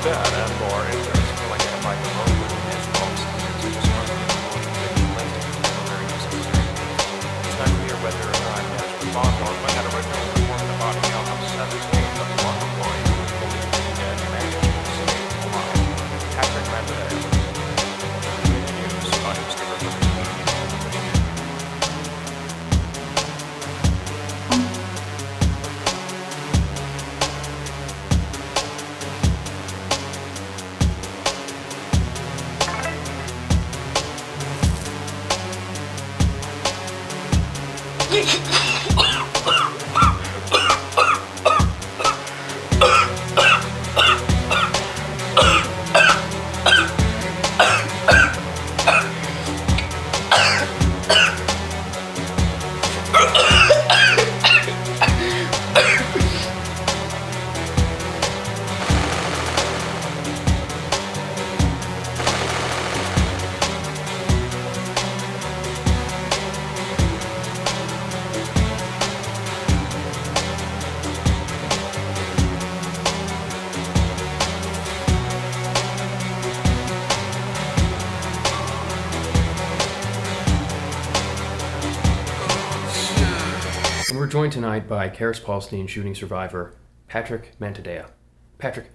that and more interest will identify the road as well as the very necessary. It's not clear whether or not as respond on when that original report of the body out of 7 days of the longer line and managed to stay alive. Patrick Mandel. News on Instagram. We're joined tonight by Karis Paulstein shooting survivor Patrick Mantadea. Patrick,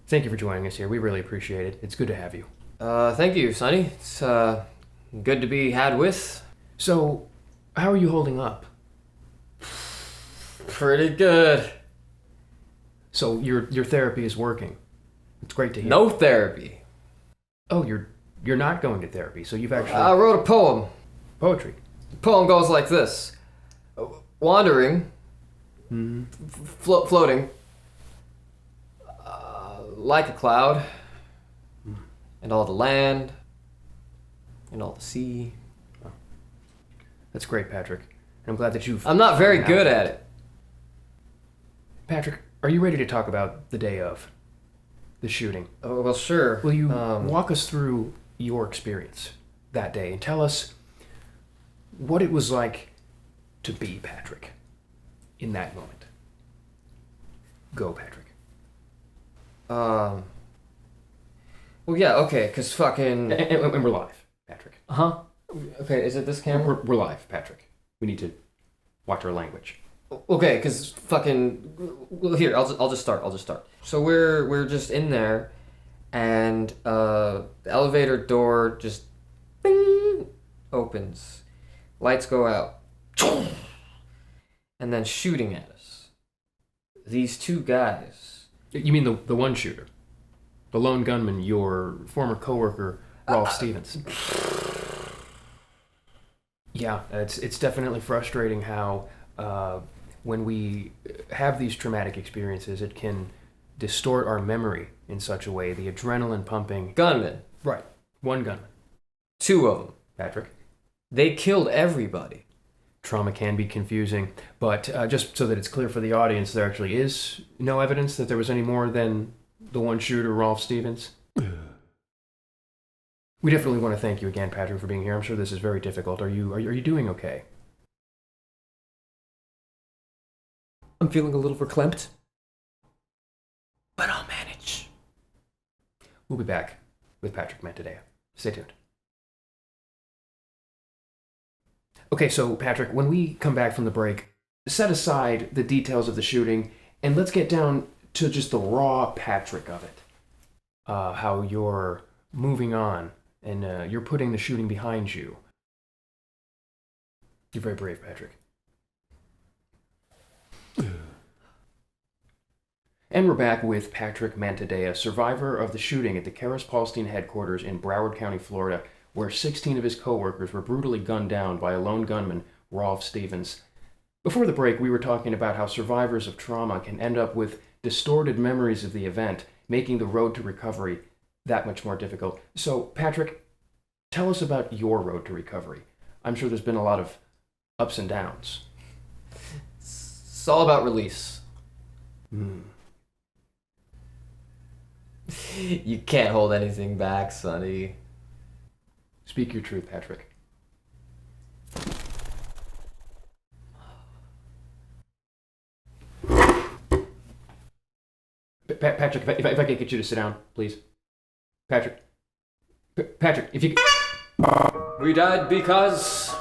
thank you for joining us here. We really appreciate it. It's good to have you. Thank you, Sonny. It's good to be had with. So, how are you holding up? Pretty good. So your therapy is working. It's great to hear. No therapy. Oh, you're not going to therapy. So you've actually I wrote a poem. Poetry. The poem goes like this. Wandering, floating, like a cloud, and all the land, and all the sea. That's great, Patrick. I'm glad that you've... I'm not very good at it. Patrick, are you ready to talk about the day of the shooting? Oh, well, sure. Will you walk us through your experience that day and tell us what it was like to be Patrick in that moment? Go, Patrick. Well, yeah, okay, because fucking... And we're live, Patrick. Uh-huh. Okay, is it this camera? We're live, Patrick. We need to watch our language. Okay, because fucking... Well, here, I'll just start. So we're just in there, and the elevator door just... Bing! Opens. Lights go out. And then shooting at us. These two guys. You mean the one shooter? The lone gunman, your former coworker, Rolf Stevens. Yeah, it's definitely frustrating how when we have these traumatic experiences, it can distort our memory in such a way. The adrenaline pumping. Gunmen. Right. One gunman. 2 of them. Patrick. They killed everybody. Trauma can be confusing, but just so that it's clear for the audience, there actually is no evidence that there was any more than the one shooter, Rolf Stevens. We definitely want to thank you again, Patrick, for being here. I'm sure this is very difficult. Are you doing okay? I'm feeling a little verklempt, but I'll manage. We'll be back with Patrick Mantadea. Stay tuned. Okay, so Patrick, when we come back from the break, set aside the details of the shooting and let's get down to just the raw Patrick of it. How you're moving on and you're putting the shooting behind you. You're very brave, Patrick. And we're back with Patrick Mantadea, survivor of the shooting at the Karis Paulstein headquarters in Broward County, Florida, where 16 of his co-workers were brutally gunned down by a lone gunman, Rolf Stevens. Before the break, we were talking about how survivors of trauma can end up with distorted memories of the event, making the road to recovery that much more difficult. So, Patrick, tell us about your road to recovery. I'm sure there's been a lot of ups and downs. It's all about release. You can't hold anything back, Sonny. Speak your truth, Patrick. Patrick, if I could get you to sit down, please. Patrick. Patrick, if you... We died because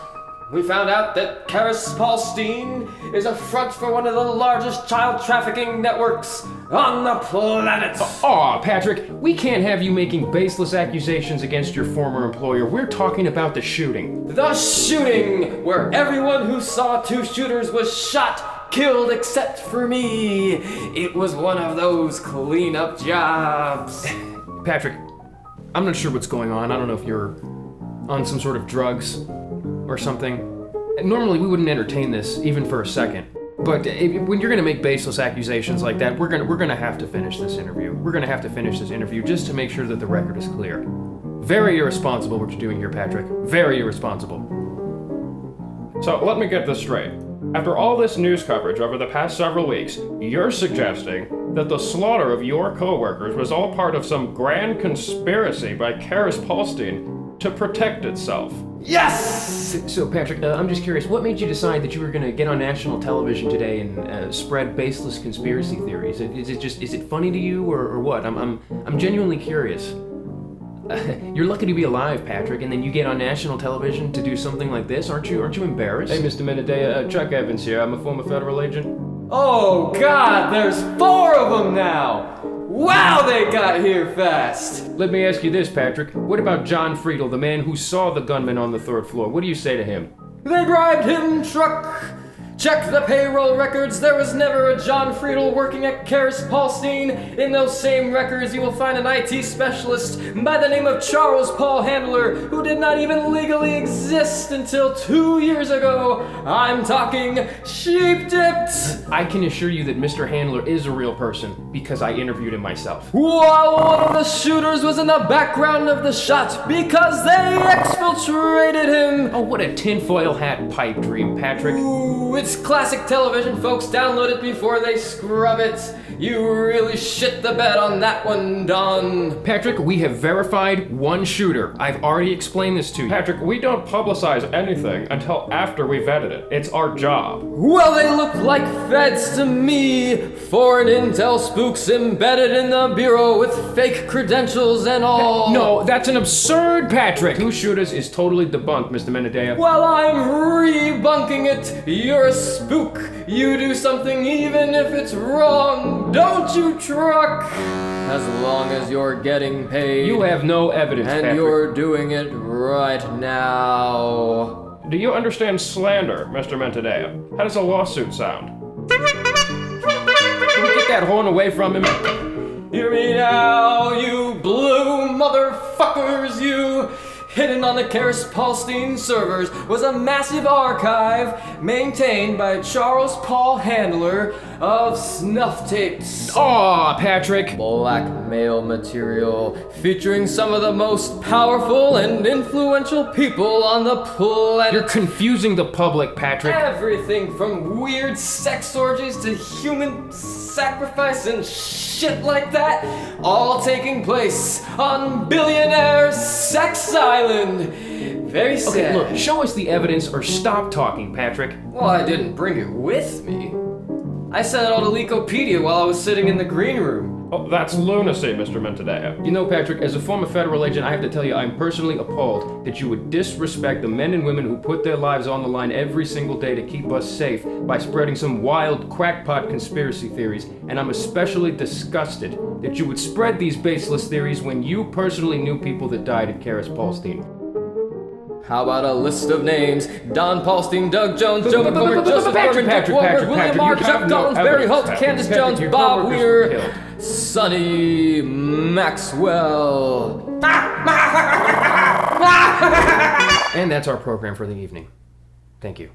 we found out that Karis Paulstein is a front for one of the largest child trafficking networks on the planet. Aw, Patrick, we can't have you making baseless accusations against your former employer. We're talking about the shooting. The shooting where everyone who saw two shooters was shot, killed except for me. It was one of those cleanup jobs. Patrick, I'm not sure what's going on. I don't know if you're on some sort of drugs or something. Normally we wouldn't entertain this even for a second. But when you're gonna make baseless accusations like that, we're gonna have to finish this interview. We're gonna have to finish this interview just to make sure that the record is clear. Very irresponsible what you're doing here, Patrick. Very irresponsible. So let me get this straight. After all this news coverage over the past several weeks, you're suggesting that the slaughter of your co-workers was all part of some grand conspiracy by Karis Paulstein to protect itself. Yes! So Patrick, I'm just curious, what made you decide that you were gonna get on national television today and spread baseless conspiracy theories? Is it funny to you or what? I'm genuinely curious. You're lucky to be alive, Patrick, and then you get on national television to do something like this. Aren't you embarrassed? Hey, Mr. Menadea, Chuck Evans here. I'm a former federal agent. Oh God, there's 4 of them now! Wow, they got here fast! Let me ask you this, Patrick. What about John Friedel, the man who saw the gunman on the 3rd floor? What do you say to him? They bribed him, truck! Check the payroll records. There was never a John Friedel working at Karis Paulstein. In those same records, you will find an IT specialist by the name of Charles Paul Handler, who did not even legally exist until 2 years ago. I'm talking sheep-dipped. I can assure you that Mr. Handler is a real person because I interviewed him myself. While one of the shooters was in the background of the shot because they exfiltrated him. Oh, what a tinfoil hat pipe dream, Patrick. Ooh, it's classic television, folks. Download it before they scrub it. You really shit the bed on that one, Don. Patrick, we have verified one shooter. I've already explained this to you. Patrick, we don't publicize anything until after we vetted it. It's our job. Well, they look like feds to me. Foreign intel spooks embedded in the bureau with fake credentials and all. No, that's an absurd, Patrick. 2 shooters is totally debunked, Mr. Menadea. Well, I'm rebunking it. You're a spook. You do something even if it's wrong. Don't you, truck? As long as you're getting paid. You have no evidence, and Patrick. You're doing it right now. Do you understand slander, Mr. Mentadea? How does a lawsuit sound? Can we get that horn away from him? Hear me now, you blue motherfuckers, you! Hidden on the Karis Paulstein servers was a massive archive maintained by Charles Paul Handler of snuff tapes. Aw, Patrick. Blackmail material featuring some of the most powerful and influential people on the planet. You're confusing the public, Patrick. Everything from weird sex orgies to human sacrifice and shit like that, all taking place on billionaire Sex Island. Very sad. Okay, look, show us the evidence or stop talking, Patrick. Well, I didn't bring it with me. I sent it all to Leakopedia while I was sitting in the green room. Oh, that's lunacy, Mr. Mentadea. You know, Patrick, as a former federal agent, I have to tell you I'm personally appalled that you would disrespect the men and women who put their lives on the line every single day to keep us safe by spreading some wild crackpot conspiracy theories, and I'm especially disgusted that you would spread these baseless theories when you personally knew people that died at Karis Paulstein. How about a list of names? Don Paulstein, Doug Jones, Joe McCormick, Joseph Gorman, Dick Warner, William R. Chuck Collins, Barry Holt, Candace Jones, Bob Weir, Sonny Maxwell. And that's our program for the evening. Thank you.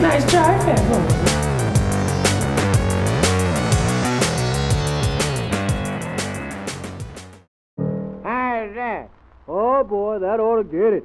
Nice try, Fat Boy. Oh, boy, that ought to get it.